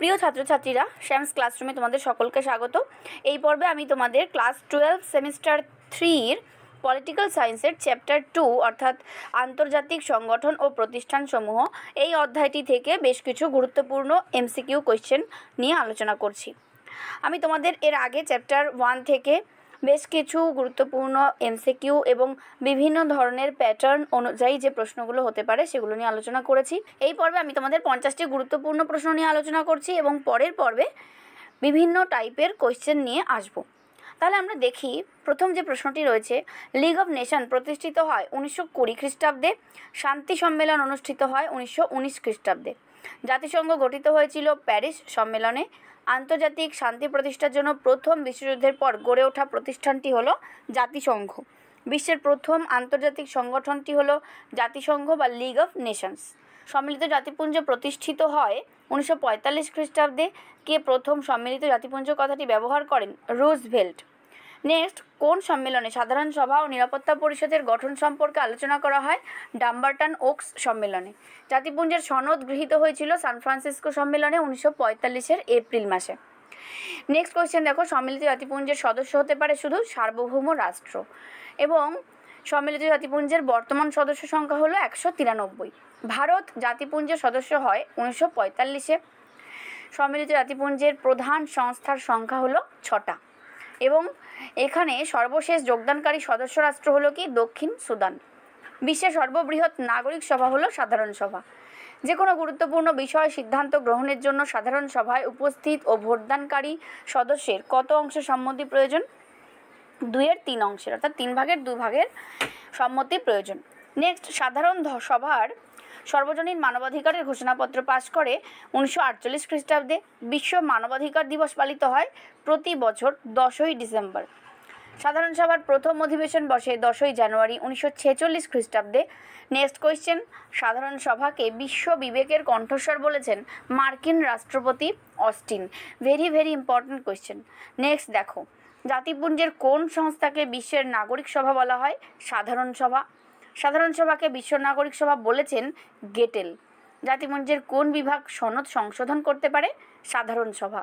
প্রিয় ছাত্রছাত্রীরা, শ্যামস ক্লাসরুমে তোমাদের সকলকে স্বাগত। এই পর্বে আমি তোমাদের ক্লাস 12 সেমিস্টার 3 পলিটিক্যাল সায়েন্সের চ্যাপ্টার 2 অর্থাৎ আন্তর্জাতিক সংগঠন ও প্রতিষ্ঠানসমূহ এই অধ্যায়টি থেকে বেশ কিছু গুরুত্বপূর্ণ এমসিকিউ কোয়েশ্চেন নিয়ে আলোচনা করছি। আমি তোমাদের এর আগে চ্যাপ্টার 1 থেকে বেশ কিছু গুরুত্বপূর্ণ এমসিকিউ এবং বিভিন্ন ধরনের প্যাটার্ন অনুযায়ী যে প্রশ্নগুলো হতে পারে সেগুলো নিয়ে আলোচনা করেছি। এই পর্বে আমি তোমাদের 50টি গুরুত্বপূর্ণ প্রশ্ন নিয়ে আলোচনা করছি এবং পরের পর্বে বিভিন্ন টাইপের কোয়েশ্চেন নিয়ে আসব। তাহলে আমরা দেখি, প্রথম যে প্রশ্নটি রয়েছে, লিগ অফ নেশন প্রতিষ্ঠিত হয় 1920 খ্রিস্টাব্দে, শান্তি সম্মেলন অনুষ্ঠিত হয় 1919 খ্রিস্টাব্দে। জাতিসংঘ গঠিত হয়েছিল প্যারিস সম্মেলনে। আন্তর্জাতিক শান্তি প্রতিষ্ঠার জন্য প্রথম বিশ্বযুদ্ধের পর গড়ে ওঠা প্রতিষ্ঠানটি হলো জাতিসংঘ। বিশ্বের প্রথম আন্তর্জাতিক সংগঠনটি হলো জাতিসংঘ বা লিগ অফ নেশনস। সম্মিলিত জাতিপুঞ্জ প্রতিষ্ঠিত হয় 1945 খ্রিস্টাব্দে। কে প্রথম সম্মিলিত জাতিপুঞ্জ কথাটি ব্যবহার করেন? রুজভেল্ট। নেক্সট, কোন সম্মেলনে সাধারণ সভা ও নিরাপত্তা পরিষদের গঠন সম্পর্কে আলোচনা করা হয়? ডাম্বারটন ওকস সম্মেলনে। জাতিপুঞ্জের সনদ গৃহীত হয়েছিল সান ফ্রান্সিসকো সম্মেলনে 1945-এর এপ্রিল মাসে। নেক্সট কোয়েশ্চেন দেখো, সম্মিলিত জাতিপুঞ্জের সদস্য হতে পারে শুধু সার্বভৌম রাষ্ট্র, এবং সম্মিলিত জাতিপুঞ্জের বর্তমান সদস্য সংখ্যা হলো 193। ভারত জাতিপুঞ্জের সদস্য হয় 1945-এ। সম্মিলিত জাতিপুঞ্জের প্রধান সংস্থার সংখ্যা হলো 6টা, এবং এখানে সর্বশেষ যোগদানকারী সদস্য রাষ্ট্র হলো কি? দক্ষিণ সুদান। বিশ্বের সর্ববৃহৎ নাগরিক সভা হলো সাধারণ সভা। যে কোনো গুরুত্বপূর্ণ বিষয় সিদ্ধান্ত গ্রহণের জন্য সাধারণ সভায় উপস্থিত ও ভোটদানকারী সদস্যের কত অংশ সম্মতি প্রয়োজন? 2/3 অংশের, অর্থাৎ 3 ভাগের 2 ভাগের সম্মতি প্রয়োজন। নেক্সট, সাধারণ সভার সর্বজনীন মানবাধিকারের ঘোষণাপত্র পাশ করে 1948 খ্রিস্টাব্দে। বিশ্ব মানবাধিকার দিবস পালিত হয় প্রতি বছর 10ই ডিসেম্বর। সাধারণ সভার প্রথম অধিবেশন বসে 10ই জানুয়ারি 1946 খ্রিস্টাব্দে। নেক্সট কোয়েশ্চেন, সাধারণ সভাকে বিশ্ব বিবেকের কণ্ঠস্বর বলেছেন মার্কিন রাষ্ট্রপতি Austin. Very important question. Next দেখো, জাতিপুঞ্জের কোন সংস্থাকে বিশ্বের নাগরিক সভা বলা হয়? সাধারণ সভা। সাধারণ সভাকে বিশ্ব নাগরিক সভা বলেছেন গেটেল। জাতিপুঞ্জের কোন বিভাগ সনদ সংশোধন করতে পারে? সাধারণ সভা।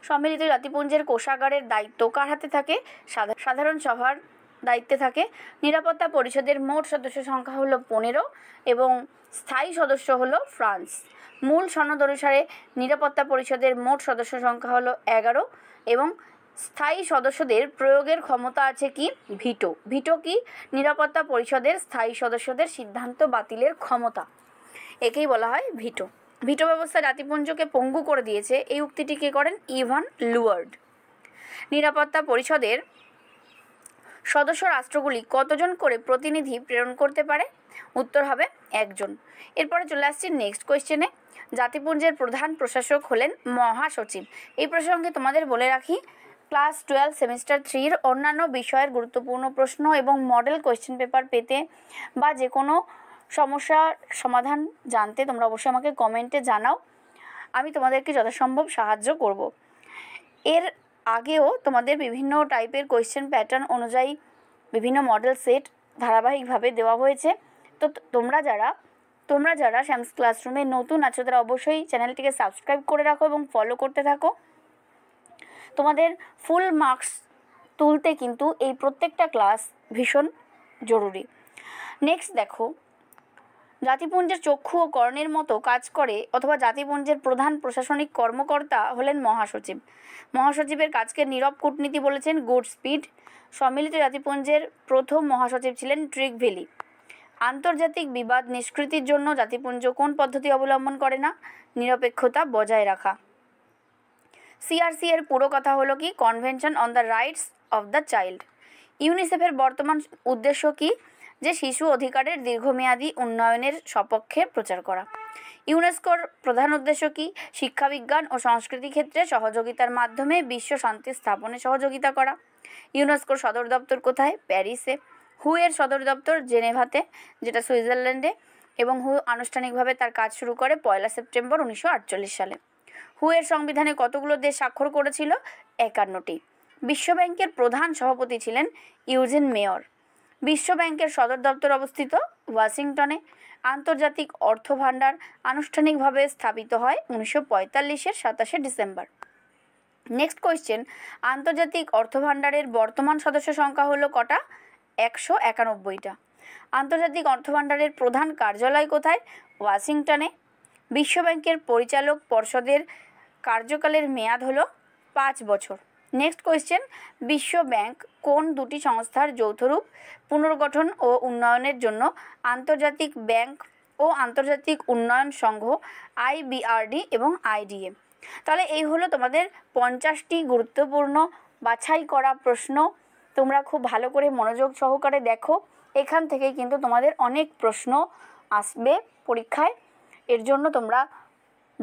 সম্মিলিত জাতিপুঞ্জের কোষাগারের দায়িত্ব কার হাতে থাকে? সাধারণ সভার দায়িত্বে থাকে। নিরাপত্তা পরিষদের মোট সদস্য সংখ্যা হলো 15 এবং স্থায়ী সদস্য হলো ফ্রান্স। মূল সনদ অনুসারে নিরাপত্তা পরিষদের মোট সদস্য সংখ্যা হলো 11 এবং স্থায়ী সদস্যদের প্রয়োগের ক্ষমতা আছে কি? ভিটো। ভিটো কি? নিরাপত্তা পরিষদের স্থায়ী সদস্যদের সিদ্ধান্ত বাতিলের ক্ষমতা, একেই বলা হয় ভিটো। ভিটো ব্যবস্থা জাতিপুঞ্জকে পঙ্গু করে দিয়েছে, এই উক্তিটি কে করেন? ইভান লুয়ার্ড। নিরাপত্তা পরিষদের সদস্য রাষ্ট্রগুলি কতজন করে প্রতিনিধি প্রেরণ করতে পারে? উত্তর হবে 1জন। এরপরে চলে আসছি নেক্সট কোয়েশ্চেনে। জাতিপুঞ্জের প্রধান প্রশাসক হলেন মহাসচিব। এই প্রসঙ্গে তোমাদের বলে রাখি, ক্লাস 12 সেমিস্টার 3 অন্যান্য বিষয়ের গুরুত্বপূর্ণ প্রশ্ন এবং মডেল কোয়েশ্চেন পেপার পেতে বা যে কোনো সমস্যার সমাধান জানতে তোমরা অবশ্যই আমাকে কমেন্টে জানাও, আমি তোমাদেরকে যথাসম্ভব সাহায্য করব। এর আগেও তোমাদের বিভিন্ন টাইপের কোয়েশ্চেন প্যাটার্ন অনুযায়ী বিভিন্ন মডেল সেট ধারাবাহিকভাবে দেওয়া হয়েছে। তো তোমরা যারা শ্যামস ক্লাসরুমে নতুন আছো তারা অবশ্যই চ্যানেলটিকে সাবস্ক্রাইব করে রাখো এবং ফলো করতে থাকো। তোমাদের ফুল মার্কস তুলতে কিন্তু এই প্রত্যেকটা ক্লাস ভীষণ জরুরি। নেক্সট দেখো, জাতিপুঞ্জের চক্ষু ও কর্ণের মতো কাজ করে অথবা জাতিপুঞ্জের প্রধান প্রশাসনিক কর্মকর্তা হলেন মহাসচিব। মহাসচিবের কাজকে নীরব কূটনীতি বলেছেন গুড স্পিড। সম্মিলিত জাতিপুঞ্জের প্রথম মহাসচিব ছিলেন ট্রিগভেলি। আন্তর্জাতিক বিবাদ নিষ্কৃতির জন্য জাতিপুঞ্জ কোন পদ্ধতি অবলম্বন করে না? নিরপেক্ষতা বজায় রাখা। সিআরসি এর পুরো কথা হলো কি? Convention on the rights of the child. ইউনিসেফের বর্তমান উদ্দেশ্য কি? যে শিশু অধিকারের দীর্ঘমেয়াদী উন্নয়নের সপক্ষে প্রচার করা। ইউনেস্কোর প্রধান উদ্দেশ্য কি? শিক্ষা, বিজ্ঞান ও সংস্কৃতি ক্ষেত্রে সহযোগিতার মাধ্যমে বিশ্ব শান্তি স্থাপনে সহযোগিতা করা। ইউনেস্কোর সদর দপ্তর কোথায়? প্যারিসে। হু এর সদর দপ্তর জেনেভাতে, যেটা সুইজারল্যান্ডে, এবং হু আনুষ্ঠানিকভাবে তার কাজ শুরু করে 1 সেপ্টেম্বর 1948 সালে। হু এর সংবিধানে কতগুলো দেশ স্বাক্ষর করেছিল? 51টি। বিশ্বব্যাংকের প্রধান সভাপতি ছিলেন ইউজেন মেয়র। বিশ্ব ব্যাংকের সদর দপ্তর অবস্থিত ওয়াশিংটনে। আন্তর্জাতিক অর্থ ভাণ্ডার আনুষ্ঠানিকভাবে স্থাপিত হয় 1945-এর 27শে ডিসেম্বর। নেক্সট কোয়েশ্চেন, আন্তর্জাতিক অর্থ ভাণ্ডারের বর্তমান সদস্য সংখ্যা হলো কটা? 191টা। আন্তর্জাতিক অর্থ ভাণ্ডারের প্রধান কার্যালয় কোথায়? ওয়াশিংটনে। বিশ্ব ব্যাংকের পরিচালক পর্ষদের কার্যকালের মেয়াদ হলো 5 বছর। নেক্সট কোয়েশ্চেন, বিশ্ব ব্যাংক কোন দুটি সংস্থার যৌথরূপ? পুনর্গঠন ও উন্নয়নের জন্য আন্তর্জাতিক ব্যাংক ও আন্তর্জাতিক উন্নয়ন সংঘ IBRD এবং IDA। তাহলে এই হলো তোমাদের 50টি গুরুত্বপূর্ণ বাছাই করা প্রশ্ন। তোমরা খুব ভালো করে মনোযোগ সহকারে দেখো, এখান থেকেই কিন্তু তোমাদের অনেক প্রশ্ন আসবে পরীক্ষায়। এর জন্য তোমরা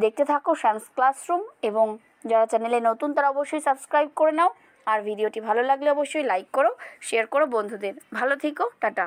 দেখতে থাকো শ্যামস ক্লাসরুম, এবং যারা চ্যানেলে নতুন তারা অবশ্যই সাবস্ক্রাইব করে নাও। আর ভিডিওটি ভালো লাগলে অবশ্যই লাইক করো, শেয়ার করো বন্ধুদের। ভালো থেকো, টাটা।